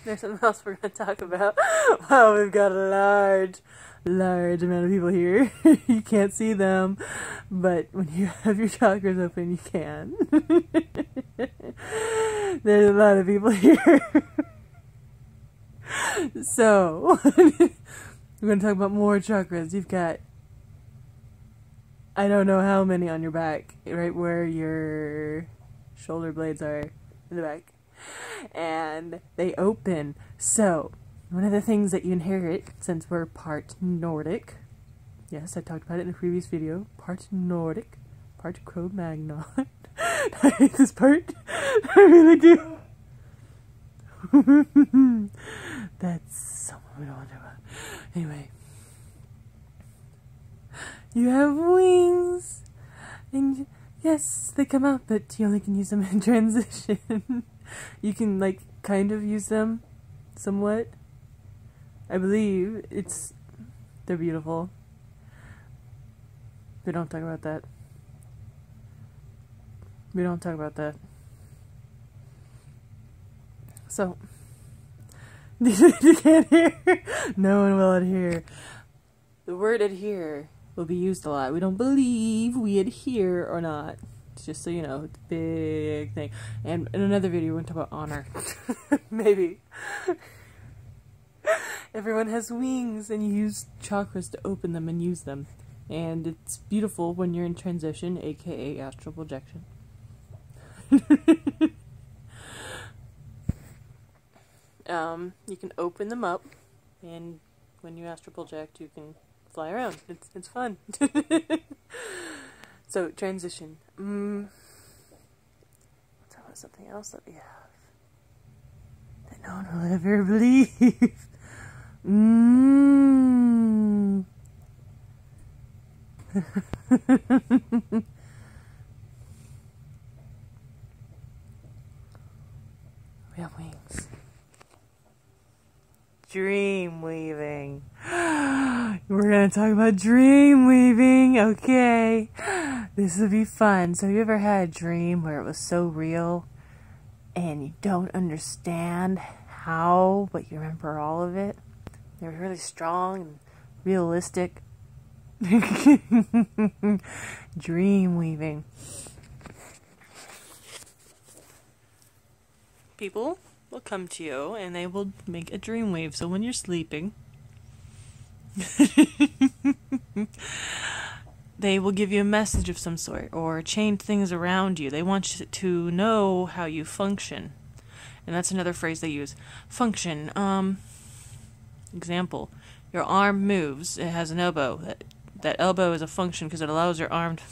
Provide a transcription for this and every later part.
There's something else we're going to talk about. Wow, we've got a large amount of people here. You can't see them, but when you have your chakras open, you can. There's a lot of people here. So, we're going to talk about more chakras. You've got, I don't know how many on your back, right where your shoulder blades are in the back. And they open. So, one of the things that you inherit, since we're part Nordic, yes, I talked about it in a previous video, part Nordic, part Cro-Magnon. I hate this part. I really do. That's someone we don't want to talk about. Anyway. You have wings. And yes, they come out, but you only can use them in transition. You can, like, kind of use them somewhat. I believe they're beautiful. We don't talk about that. We don't talk about that. So, you can't hear. No one will adhere. The word adhere will be used a lot. We don't believe we adhere or not. Just so you know, it's a big thing. And in another video, we're going to talk about honor. Maybe. Everyone has wings, and you use chakras to open them and use them. And it's beautiful when you're in transition, aka astral projection. You can open them up, and when you astral project, you can fly around. It's fun. So, transition. Let's talk about something else that we have that no one will ever believe. We have wings. Dream weaving. We're gonna talk about dream weaving, okay? This will be fun. So, you ever had a dream where it was so real and you don't understand how, but you remember all of it? They were really strong and realistic. Dream weaving. People will come to you and they will make a dream wave. So when you're sleeping, they will give you a message of some sort or change things around you. They want you to know how you function. And that's another phrase they use. Function. Example. Your arm moves. It has an elbow. That elbow is a function because it allows your arm to...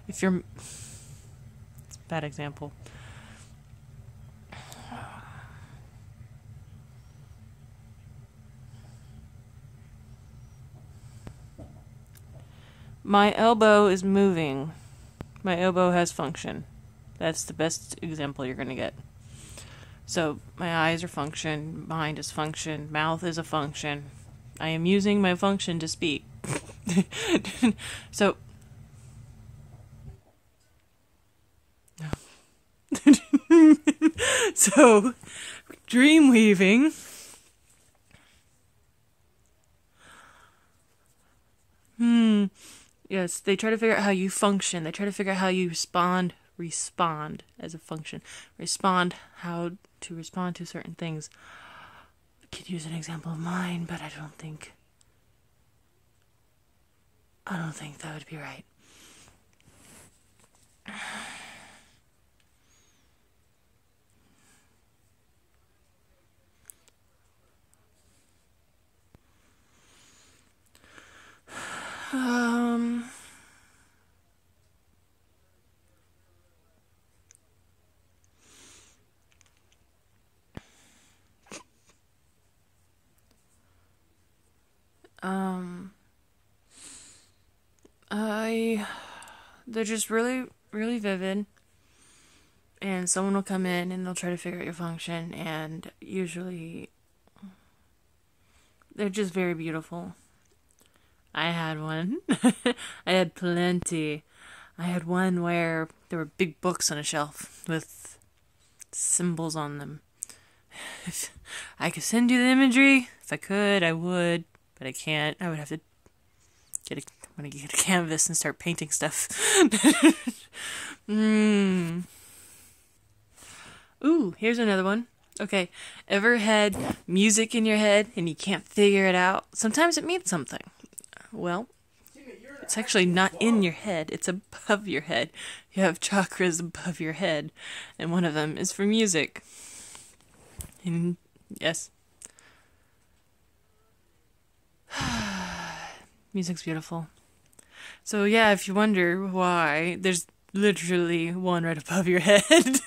If you're... It's a bad example. My elbow is moving. My elbow has function. That's the best example you're going to get. So, my eyes are function, mind is function, mouth is a function. I am using my function to speak. So, so, dream weaving. Yes, they try to figure out how you function. They try to figure out how you respond as a function. How to respond to certain things. I could use an example of mine, but I don't think that would be right. They're just really, really vivid, and someone will come in and they'll try to figure out your function, and usually they're just very beautiful. I had one. I had plenty. I had one where there were big books on a shelf with symbols on them. If I could send you the imagery, if I could, I would, but I can't. I would have to I'm gonna get a canvas and start painting stuff. Ooh, here's another one. Okay, ever had music in your head and you can't figure it out? Sometimes it means something. Well, it's actually not in your head, it's above your head. You have chakras above your head, and one of them is for music. And yes. Music's beautiful. So yeah, if you wonder why, there's literally one right above your head.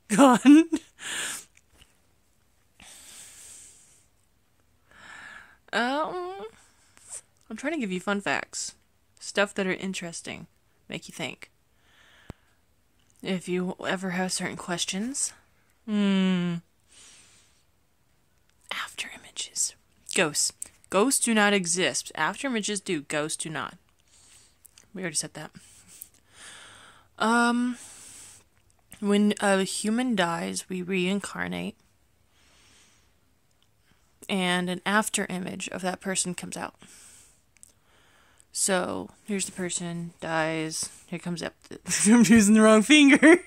Gone. I'm trying to give you fun facts. Stuff that are interesting. Make you think. If you ever have certain questions. After images. Ghosts. Ghosts do not exist. After images do. Ghosts do not. We already said that. When a human dies, we reincarnate. And an after image of that person comes out. So, here's the person, dies. Here comes up. I'm using the wrong finger.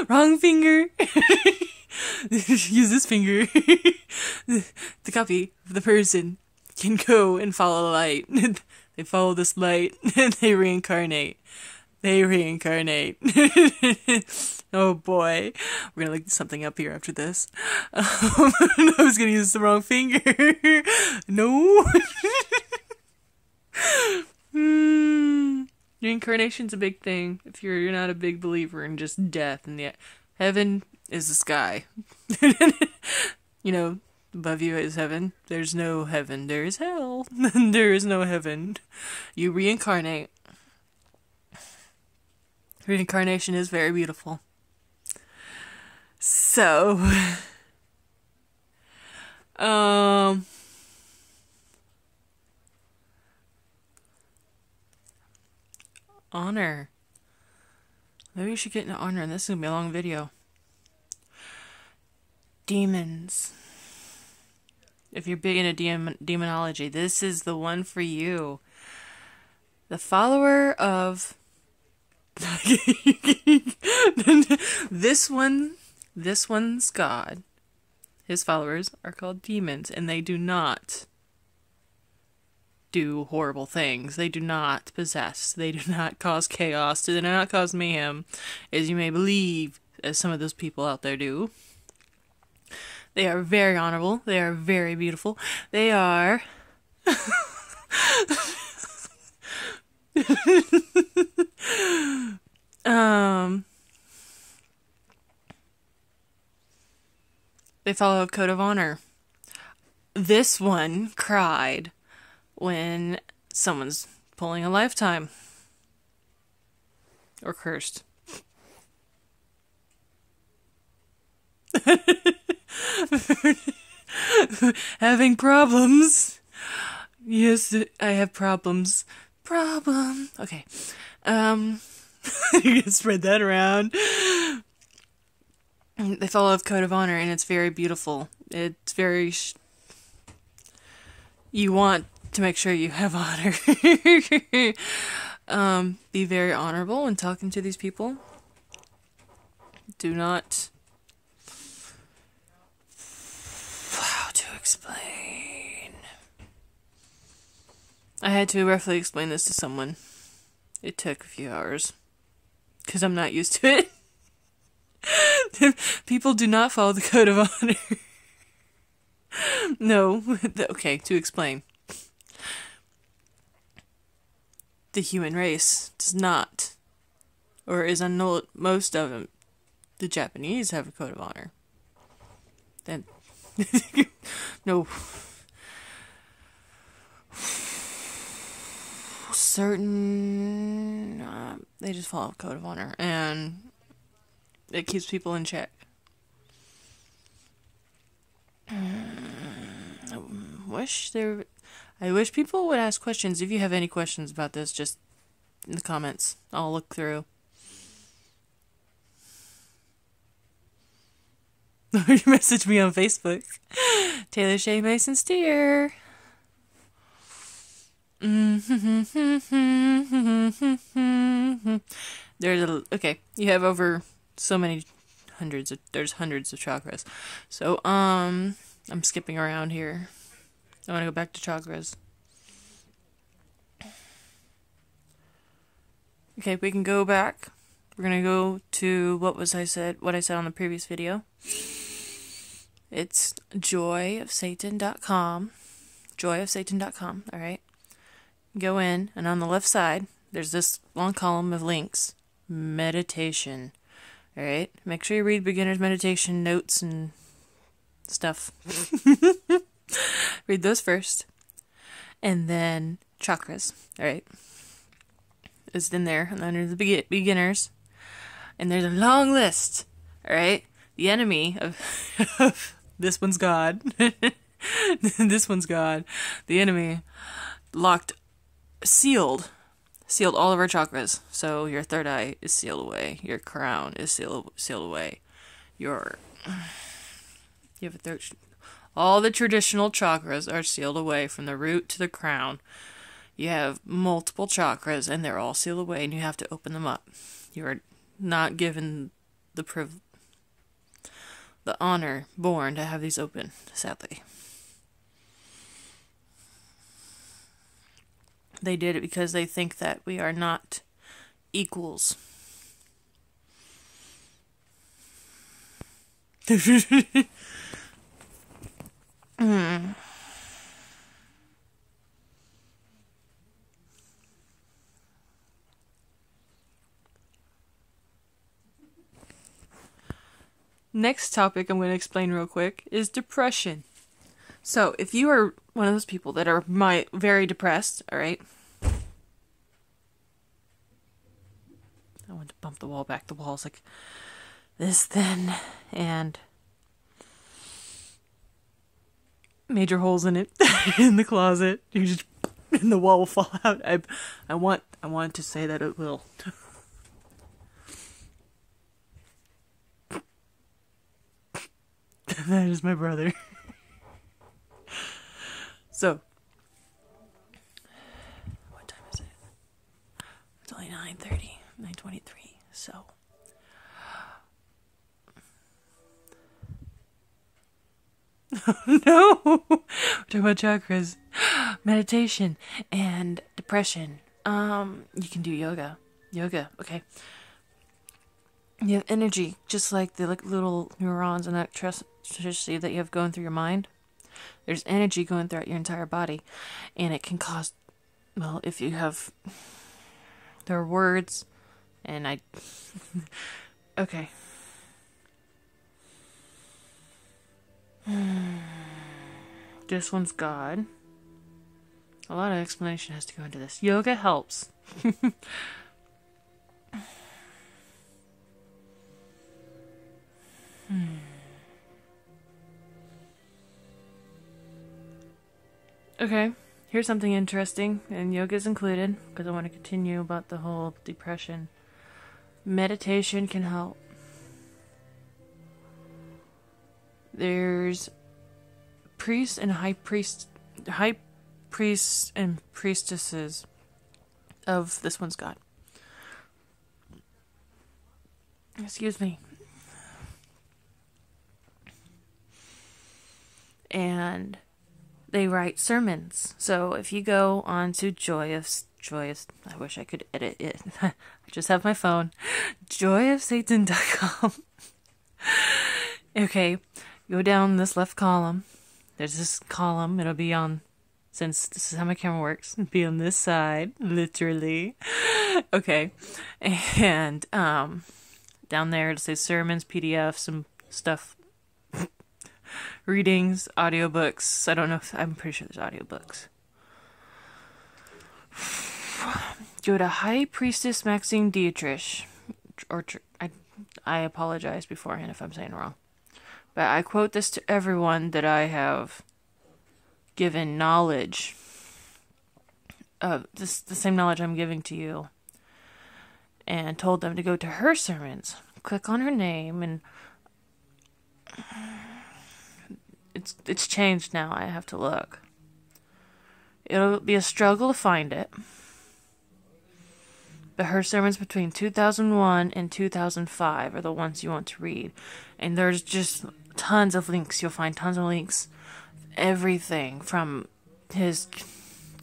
Wrong finger. Use this finger. The copy of the person can go and follow the light. They follow this light and they reincarnate. Oh boy. We're gonna look something up here after this. I was gonna use the wrong finger. No. Reincarnation's a big thing. If you're not a big believer in just death and the heaven is the sky. You know, above you is heaven. There's no heaven. There is hell. There is no heaven. You reincarnate. Reincarnation is very beautiful. So, honor. Maybe we should get into honor, and this is gonna be a long video. Demons. If you're big into demonology, this is the one for you. The follower of this one's God. His followers are called demons, and they do not do horrible things. They do not possess. They do not cause chaos. They do not cause mayhem, as you may believe, as some of those people out there do. They are very honorable. They are very beautiful. They are they follow a code of honor. This one cried when someone's pulling a lifetime. Or cursed. Having problems. Yes, I have problems. Problem. Okay. You can spread that around. They follow a code of honor, and it's very beautiful. It's very... you want to make sure you have honor. Be very honorable when talking to these people. Do not... how to explain? I had to roughly explain this to someone. It took a few hours. Because I'm not used to it. People do not follow the code of honor. No. Okay, to explain. The human race does not. Or is unknown. Most of them. The Japanese have a code of honor. Then. No. Certain they just follow a code of honor, and it keeps people in check. I wish people would ask questions. If you have any questions about this, just in the comments. I'll look through. Or you message me on Facebook. Taylor Shay Mason Steer. Okay, you have over so many there's hundreds of chakras. So, I'm skipping around here. I want to go back to chakras. Okay, we can go back. We're going to go to what I said on the previous video. It's joyofsatan.com. Joyofsatan.com, alright? Go in, and on the left side, there's this long column of links. Meditation. Alright? Make sure you read beginner's meditation notes and stuff. Read those first. And then chakras. Alright? It's in there, and under the beginners. And there's a long list. Alright? The enemy of this one's God. This one's God. The enemy sealed all of our chakras. So your third eye is sealed away. Your crown is sealed away. You have a third. All the traditional chakras are sealed away from the root to the crown. You have multiple chakras, and they're all sealed away, and you have to open them up. You are not given the honor born to have these open, sadly. They did it because they think that we are not equals. Next topic I'm going to explain real quick is depression. So, if you are one of those people that are very depressed, alright? I want to bump the wall back. The wall's like this thin, and major holes in it in the closet. You just and the wall will fall out. I want to say that it will. That is my brother. So, what time is it? It's only 9:30, 9:23. So, no, we're talking about chakras, meditation, and depression. You can do yoga. Okay. You have energy, just like the little neurons and electricity that you have going through your mind. There's energy going throughout your entire body, and it can cause, well, if you have, there are words, and okay. This one's God. A lot of explanation has to go into this. Yoga helps. Okay, here's something interesting, and yoga's included, because I want to continue about the whole depression. Meditation can help. There's priests and high priests and priestesses of this one's God. Excuse me. And they write sermons. So if you go on to Joyous, I wish I could edit it. I just have my phone. Joyofsatan.com. Okay, go down this left column. There's this column. It'll be on, since this is how my camera works, it'll be on this side, literally. Okay, and down there it'll say sermons, PDFs, some stuff. Readings, audiobooks. I don't know if I'm pretty sure there's audiobooks. Go to High Priestess Maxine Dietrich, or I apologize beforehand if I'm saying it wrong. But I quote this to everyone that I have given knowledge of the same knowledge I'm giving to you, and told them to go to her sermons. Click on her name, and it's changed now. I have to look. It'll be a struggle to find it. But her sermons between 2001 and 2005 are the ones you want to read. And there's just tons of links. You'll find tons of links. Everything from his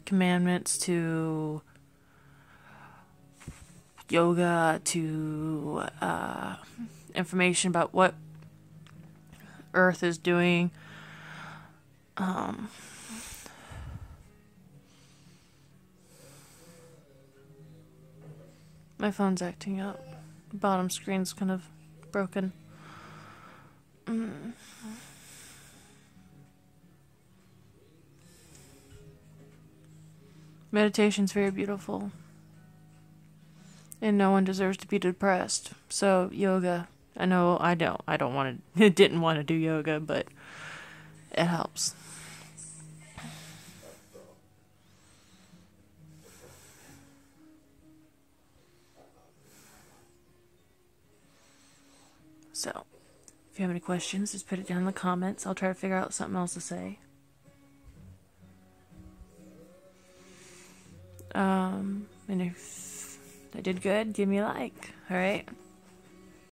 commandments to yoga to information about what Earth is doing. My phone's acting up. The bottom screen's kind of broken. Meditation's very beautiful. And no one deserves to be depressed. So, yoga. I know I don't want to, didn't want to do yoga, but it helps. So, if you have any questions, just put it down in the comments. I'll try to figure out something else to say. And if I did good, give me a like. Alright?